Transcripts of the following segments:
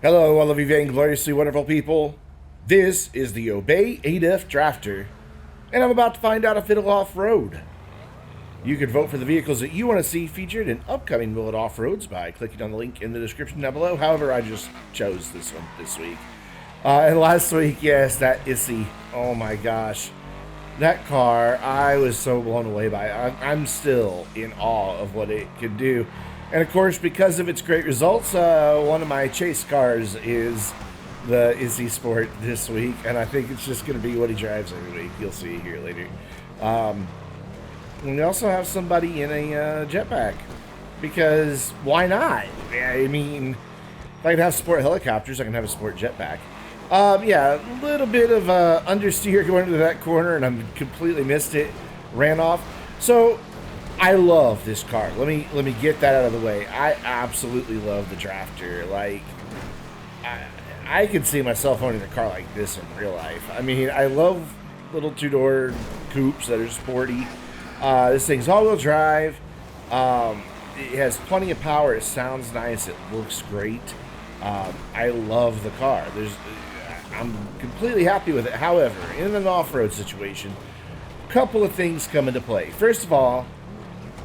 Hello, all of you vaingloriously wonderful people. This is the Obey 8F Drafter, and I'm about to find out if it'll off-road. You can vote for the vehicles that you want to see featured in upcoming Will It Off-Roads by clicking on the link in the description down below. However, I just chose this one this week. And last week, yes, that Issy. Oh my gosh. That car, I was so blown away by it. I'm still in awe of what it could do. And of course, because of its great results, one of my chase cars is the Issy Sport this week, and I think it's just going to be what he drives every week. You'll see here later. And we also have somebody in a jetpack, because why not? I mean, if I can have sport helicopters, I can have a sport jetpack. Yeah, a little bit of understeer going into that corner, and I completely missed it, ran off. So I love this car. Let me get that out of the way. I absolutely love the Drafter. Like, I could see myself owning a car like this in real life. I mean, I love little two-door coupes that are sporty. This thing's all-wheel drive. It has plenty of power. It sounds nice. It looks great. I love the car. I'm completely happy with it. However, in an off-road situation, a couple of things come into play. First of all,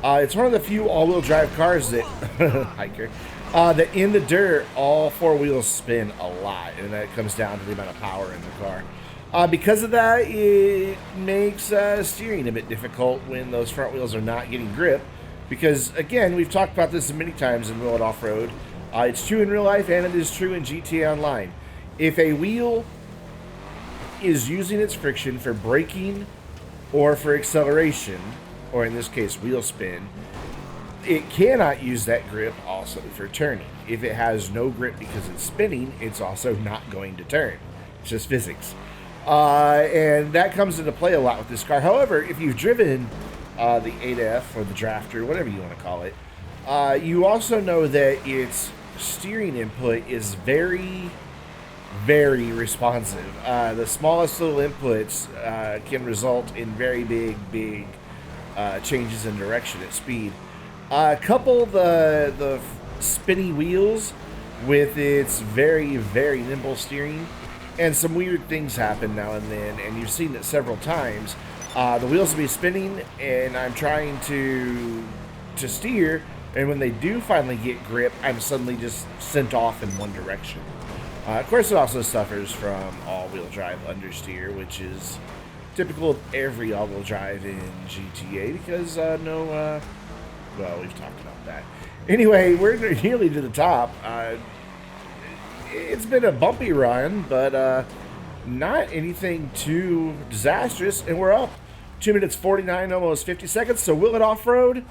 it's one of the few all-wheel drive cars that hiker that in the dirt all four wheels spin a lot, and that comes down to the amount of power in the car. Because of that, it makes steering a bit difficult when those front wheels are not getting grip. Because again, we've talked about this many times in Will It Off-Road. It's true in real life, and it is true in GTA Online. If a wheel is using its friction for braking or for acceleration, or in this case, wheel spin, it cannot use that grip also for turning. If it has no grip because it's spinning, it's also not going to turn. It's just physics. And that comes into play a lot with this car. However, if you've driven the 8F or the Drafter, whatever you want to call it, you also know that its steering input is very responsive. The smallest little inputs can result in very big changes in direction at speed. Couple the spinny wheels with its very nimble steering, and some weird things happen now and then, and you've seen it several times. The wheels will be spinning, and I'm trying to steer, and when they do finally get grip, I'm suddenly just sent off in one direction. Of course, it also suffers from all-wheel drive understeer, which is typical of every all-wheel drive in GTA, because well, we've talked about that. Anyway, we're nearly to the top. It's been a bumpy run, but not anything too disastrous, and we're up 2 minutes 49, almost 50 seconds. So will it off-road?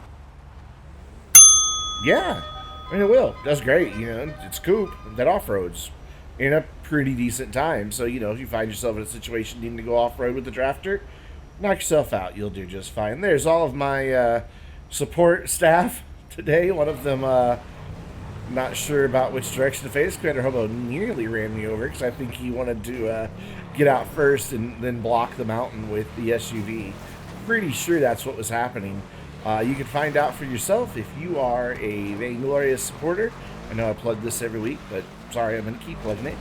Yeah, I mean, it will. That's great. You know, it's coupe that off-roads in a pretty decent time. So, you know, if you find yourself in a situation needing to go off-road with the Drafter, knock yourself out. You'll do just fine. There's all of my support staff today. One of them, not sure about which direction to face. Commander Hobo nearly ran me over because I think he wanted to get out first and then block the mountain with the SUV. Pretty sure that's what was happening. You can find out for yourself if you are a Vainglorious supporter. I know I plug this every week, but sorry, I'm going to keep plugging it.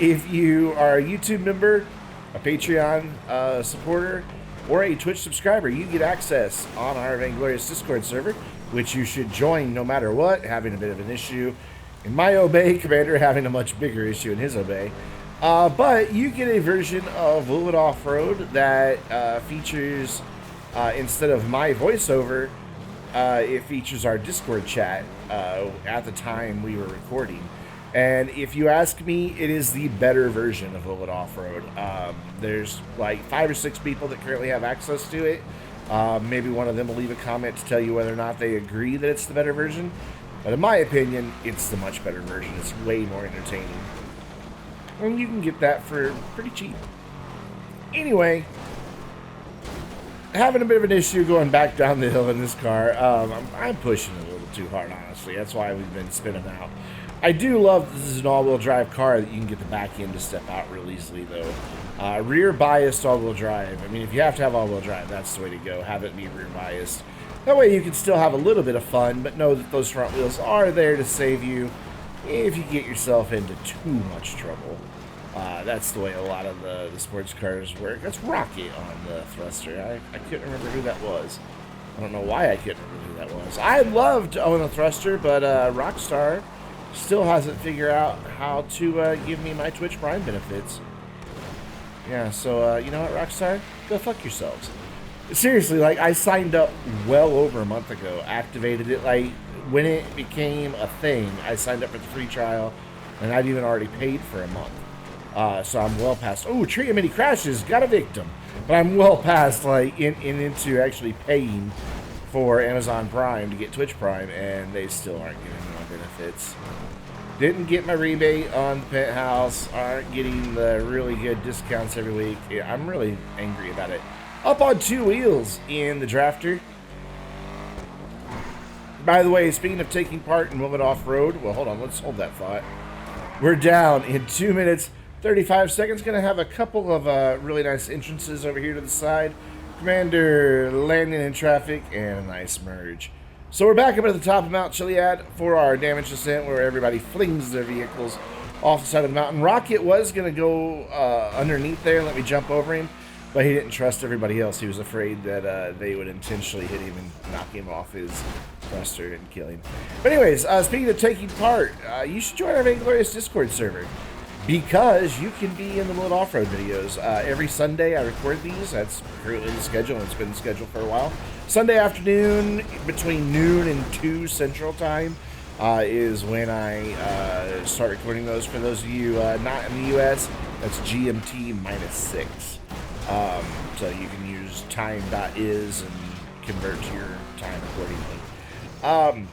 If you are a YouTube member, a Patreon supporter, or a Twitch subscriber, you get access on our Vainglorious Discord server, which you should join no matter what. Having a bit of an issue in my Obey, Commander having a much bigger issue in his Obey. But you get a version of Will It Off-Road that features, instead of my voiceover, it features our Discord chat at the time we were recording. And if you ask me, it is the better version of Will It Off-Road. There's like 5 or 6 people that currently have access to it. Maybe one of them will leave a comment to tell you whether or not they agree that it's the better version. But in my opinion, it's the much better version. It's way more entertaining. And you can get that for pretty cheap. Anyway, having a bit of an issue going back down the hill in this car. I'm pushing a little too hard, honestly. That's why we've been spinning out. I do love this is an all-wheel drive car that you can get the back end to step out real easily, though. Rear biased all-wheel drive. I mean, if you have to have all-wheel drive, that's the way to go. Have it be rear biased. That way you can still have a little bit of fun, but know that those front wheels are there to save you if you get yourself into too much trouble. That's the way a lot of the sports cars work. That's Rocket on the Thruster. I couldn't remember who that was. I don't know why I couldn't remember who that was. I love to own a Thruster, but Rockstar still hasn't figured out how to give me my Twitch Prime benefits. Yeah, so you know what, Rockstar? Go fuck yourselves. Seriously, like, I signed up well over a month ago, activated it, like, when it became a thing, I signed up for the free trial, and I'd even already paid for a month. So I'm well past, oh, tree of many crashes, got a victim. But I'm well past, like, into actually paying for Amazon Prime to get Twitch Prime, and they still aren't giving me my benefits. Didn't get my rebate on the penthouse, aren't getting the really good discounts every week. Yeah, I'm really angry about it. Up on two wheels in the Drafter. By the way, speaking of taking part in moving off-road, well, hold on, let's hold that thought. We're down in 2 minutes, 35 seconds. Going to have a couple of really nice entrances over here to the side. Commander landing in traffic and a nice merge. So we're back up at the top of Mount Chiliad for our damage descent, where everybody flings their vehicles off the side of the mountain. Rocket was going to go underneath there and let me jump over him, but he didn't trust everybody else. He was afraid that they would intentionally hit him and knock him off his thruster and kill him. But anyways, speaking of taking part, you should join our Vainglorious Discord server, because you can be in the World Off-Road videos. Every Sunday I record these. That's currently the schedule, and it's been the schedule for a while. Sunday afternoon, between noon and 2 Central Time, is when I start recording those. For those of you not in the U.S., that's GMT -6. So you can use time.is and convert your time accordingly.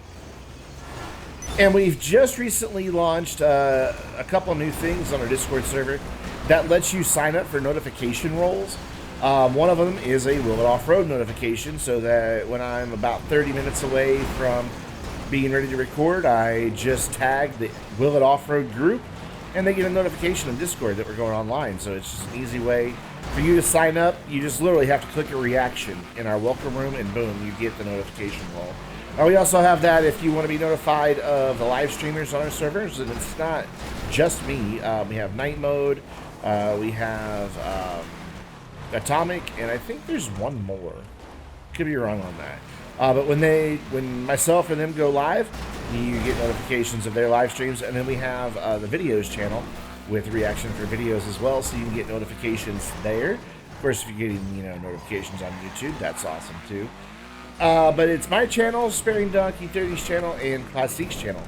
And we've just recently launched a couple new things on our Discord server that lets you sign up for notification roles. One of them is a Will It Off-Road notification, so that when I'm about 30 minutes away from being ready to record, I just tag the Will It Off-Road group, and they get a notification in Discord that we're going online. So it's just an easy way for you to sign up. You just literally have to click a reaction in our welcome room, and boom, you get the notification role. We also have that if you want to be notified of the live streamers on our servers, and it's not just me. We have Night Mode, we have Atomic, and I think there's one more. Could be wrong on that. But when myself and them go live, you get notifications of their live streams, and then we have the videos channel with reaction for videos as well, so you can get notifications there. Of course, if you're getting notifications on YouTube, that's awesome too. But it's my channel, Sparing Donkey 30's channel, and Classique's channel.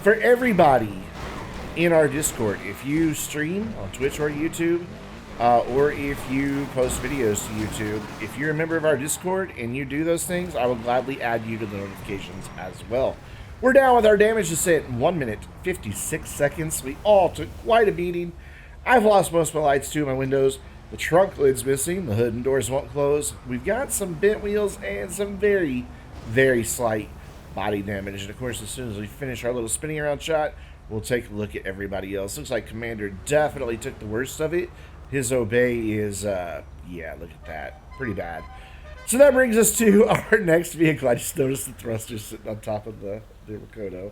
For everybody in our Discord, if you stream on Twitch or YouTube, or if you post videos to YouTube, if you're a member of our Discord and you do those things, I will gladly add you to the notifications as well. We're down with our damage descent in 1 minute, 56 seconds. We all took quite a beating. I've lost most of my lights too, my windows. The trunk lid's missing, the hood and doors won't close. We've got some bent wheels and some very, very slight body damage. And of course, as soon as we finish our little spinning around shot, we'll take a look at everybody else. Looks like Commander definitely took the worst of it. His obey is, yeah, look at that. Pretty bad. So that brings us to our next vehicle. I just noticed the thruster sitting on top of the Makoto.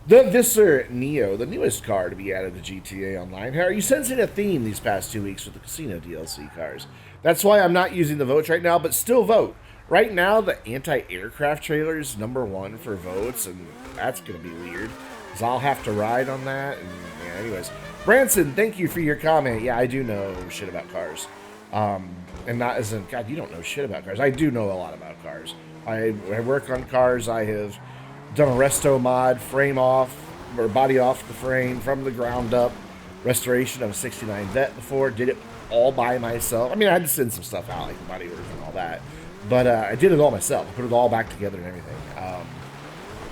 The Vysser Neo, the newest car to be added to GTA Online. How are you sensing a theme these past 2 weeks with the Casino DLC cars? That's why I'm not using the votes right now, but still vote. Right now, the anti-aircraft trailer is #1 for votes, and that's going to be weird, because I'll have to ride on that. And yeah, anyways, Branson, thank you for your comment. Yeah, I do know shit about cars. And not as in, God, you don't know shit about cars. I do know a lot about cars. I work on cars. I have done a resto mod, frame off, or body off the frame from the ground up, restoration of a 69 Vet before. Did it all by myself. I mean, I had to send some stuff out, like body work and all that. But I did it all myself. I put it all back together and everything.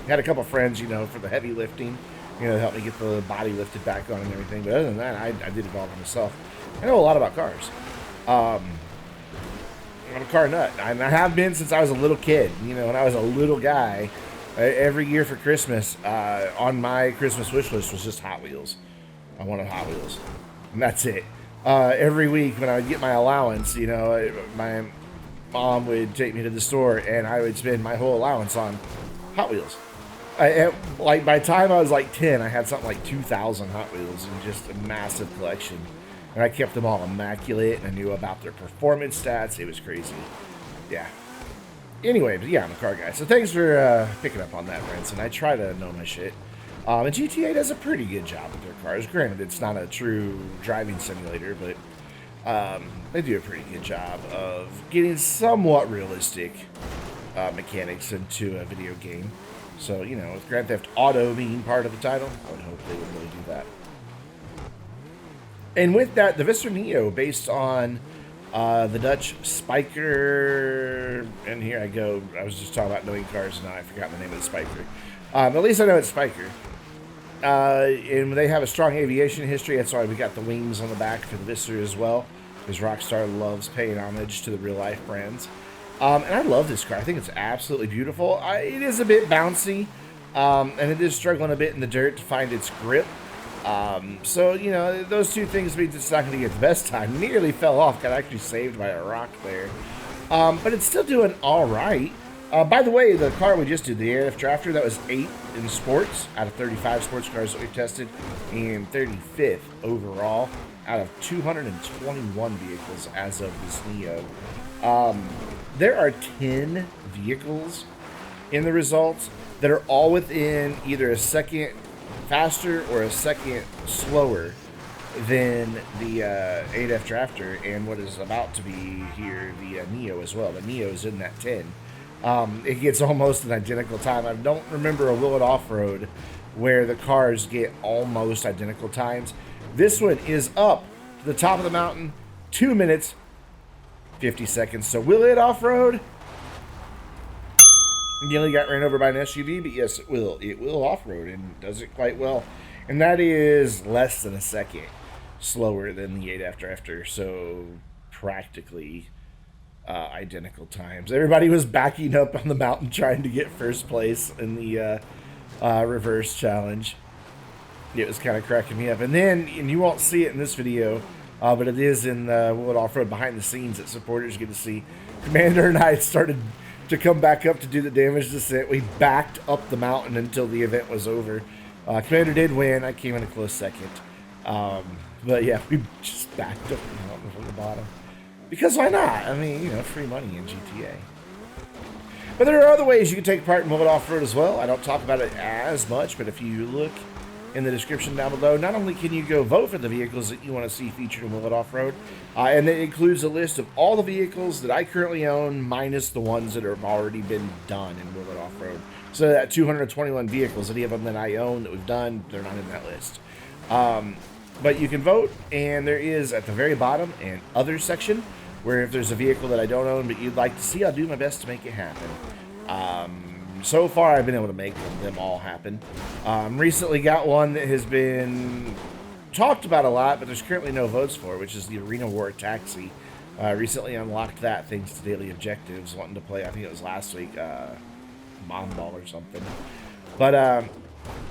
Had a couple friends, for the heavy lifting, to help me get the body lifted back on and everything. But other than that, I did it all by myself. I know a lot about cars. I'm a car nut, and I have been since I was a little kid. When I was a little guy, every year for Christmas, on my Christmas wish list was just Hot Wheels. I wanted Hot Wheels, and that's it. Every week when I would get my allowance, my mom would take me to the store, and I would spend my whole allowance on Hot Wheels. Like by the time I was like 10, I had something like 2,000 Hot Wheels and just a massive collection. And I kept them all immaculate, and I knew about their performance stats. It was crazy. Yeah. Anyway, but yeah, I'm a car guy. So thanks for picking up on that, Branson. I try to know my shit. And GTA does a pretty good job with their cars. Granted, it's not a true driving simulator, but they do a pretty good job of getting somewhat realistic mechanics into a video game. So, you know, with Grand Theft Auto being part of the title, I would hope they would really do that. And with that, the Vysser Neo, based on the Dutch Spiker, and here I go, I was just talking about knowing cars, and now I forgot the name of the Spiker. At least I know it's Spiker. And they have a strong aviation history, that's why we got the wings on the back for the Vysser as well, because Rockstar loves paying homage to the real-life brands. And I love this car. I think it's absolutely beautiful. It is a bit bouncy, and it is struggling a bit in the dirt to find its grip. So, you know, those two things means it's not going to get the best time. Nearly fell off, got actually saved by a rock there. But it's still doing all right. By the way, the car we just did, the AF Drafter, that was 8 in sports out of 35 sports cars that we've tested, and 35th overall out of 221 vehicles as of this Neo. There are 10 vehicles in the results that are all within either a second faster or a second slower than the AF Drafter and what is about to be here, the Neo as well. The Neo is in that 10. It gets almost an identical time. I don't remember a Will It Offroad where the cars get almost identical times. This one is up to the top of the mountain, 2 minutes, 50 seconds. So will it off-road? Nearly got ran over by an SUV, but yes, it will. It will off-road and does it quite well. And that is less than a second slower than the 8 after. So practically identical times. Everybody was backing up on the mountain trying to get first place in the reverse challenge. It was kind of cracking me up. And then, and you won't see it in this video, but it is in Will It Offroad behind the scenes that supporters get to see. Commander and I started to come back up to do the damage descent. We backed up the mountain until the event was over. Commander did win. I came in a close second. But yeah, we just backed up the mountain from the bottom. Because why not? I mean, you know, free money in GTA. But there are other ways you can take part in Will It Offroad as well. I don't talk about it as much, but if you look in the description down below, not only can you go vote for the vehicles that you want to see featured in Will It Offroad, and it includes a list of all the vehicles that I currently own, minus the ones that have already been done in Will It Offroad. So that 221 vehicles, any of them that I own that we've done, they're not in that list. But you can vote, and there is at the very bottom an other section where if there's a vehicle that I don't own but you'd like to see, I'll do my best to make it happen. So far, I've been able to make them all happen. Recently got one that has been talked about a lot, but there's currently no votes for, which is the Arena War Taxi. Recently unlocked that thanks to daily objectives, wanting to play, I think it was last week, Bomb Ball or something. But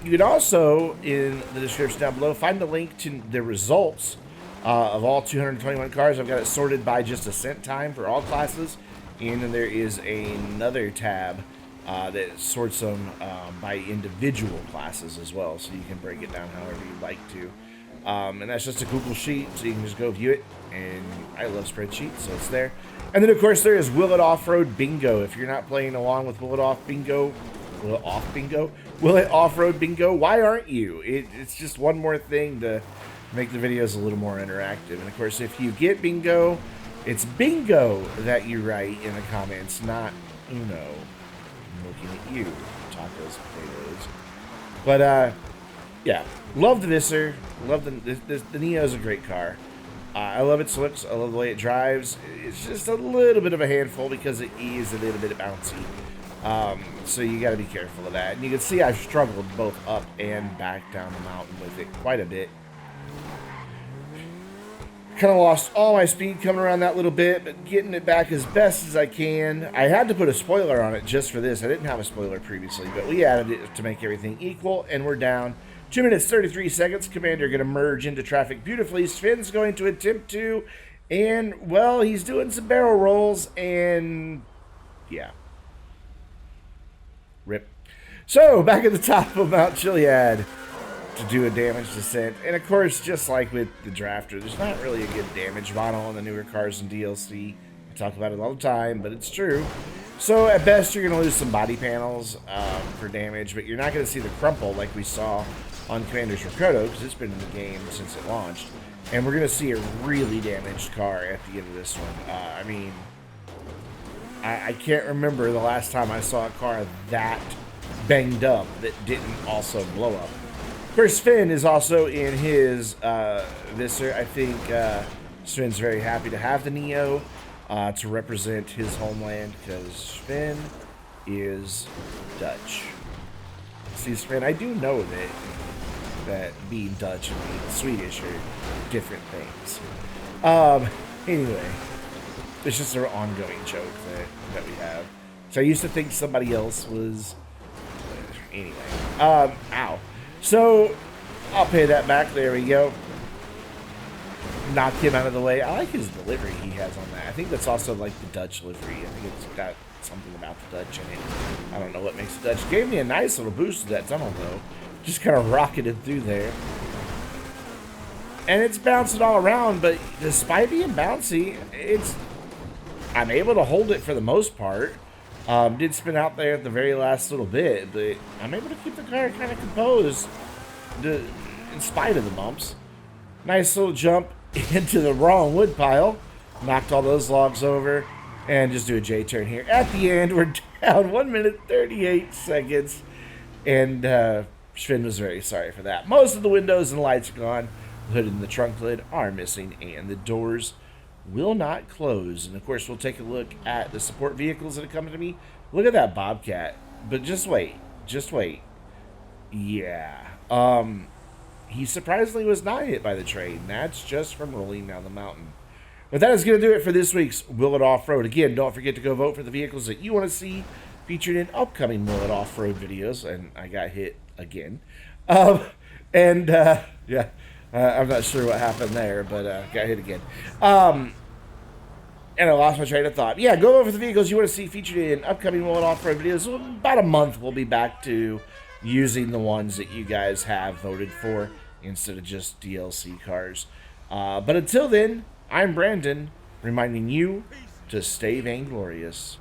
you can also, in the description down below, find a link to the results of all 221 cars. I've got it sorted by just ascent time for all classes, and then there is another tab that sorts them by individual classes as well, so you can break it down however you'd like to. And that's just a Google Sheet, so you can just go view it, and I love spreadsheets, so it's there. And then, of course, there is Will It Offroad Bingo. If you're not playing along with Will It Off Bingo, Will It Off Bingo? Will It Offroad Bingo? Why aren't you? It's just one more thing to make the videos a little more interactive. And, of course, if you get Bingo, it's Bingo that you write in the comments, not Uno. I'm looking at you, tacos, potatoes. But, yeah, love the Vysser. Love the Neo's a great car. I love its looks. I love the way it drives. It's just a little bit of a handful because it is a little bit bouncy. So you got to be careful of that. And you can see I've struggled both up and back down the mountain with it quite a bit. Kind of lost all my speed coming around that little bit, but getting it back as best as I can. I had to put a spoiler on it just for this. I didn't have a spoiler previously, but we added it to make everything equal, and we're down 2 minutes, 33 seconds. Commander going to merge into traffic beautifully. Sven's going to attempt to, and, well, he's doing some barrel rolls, and, yeah. Rip. So, back at the top of Mount Chiliad to do a damage descent. And of course, just like with the Drafter, there's not really a good damage model on the newer cars in DLC. I talk about it all the time, but it's true. So, at best, you're going to lose some body panels for damage, but you're not going to see the crumple like we saw on Commander's Rakoto, because it's been in the game since it launched. And we're going to see a really damaged car at the end of this one. I mean, I can't remember the last time I saw a car that banged up that didn't also blow up. Of course, Finn is also in his Vysser. I think Sven's very happy to have the Neo to represent his homeland, because Finn is Dutch. See, Sven, I do know that being Dutch and being Swedish are different things. Anyway, it's just an ongoing joke that we have. So I used to think somebody else was... Anyway. Ow. So, I'll pay that back. There we go. Knock him out of the way. I like his delivery he has on that. I think that's also like the Dutch livery. I think it's got something about the Dutch in it. I don't know what makes the Dutch. Gave me a nice little boost to that tunnel, though. Just kind of rocketed through there. And it's bouncing all around, but despite being bouncy, I'm able to hold it for the most part. Did spin out there at the very last little bit, but I'm able to keep the car kind of composed in spite of the bumps. Nice little jump into the wrong wood pile. Knocked all those logs over. And just do a J-turn here. At the end, we're down 1 minute 38 seconds. And Sven was very sorry for that. Most of the windows and lights are gone. The hood and the trunk lid are missing. And the doors will not close. And of course, we'll take a look at the support vehicles that are coming to me. Look at that Bobcat. But just wait. Just wait. Yeah. He surprisingly was not hit by the train. That's just from rolling down the mountain. But that is going to do it for this week's Will It Off-Road. Again, don't forget to go vote for the vehicles that you want to see featured in upcoming Will It Off-Road videos. And I got hit again. Yeah. I'm not sure what happened there, but got hit again. And I lost my train of thought. Yeah, go over the vehicles you want to see featured in upcoming Will It Off-Road videos. About a month, we'll be back to using the ones that you guys have voted for instead of just DLC cars. But until then, I'm Brandon, reminding you to stay vainglorious.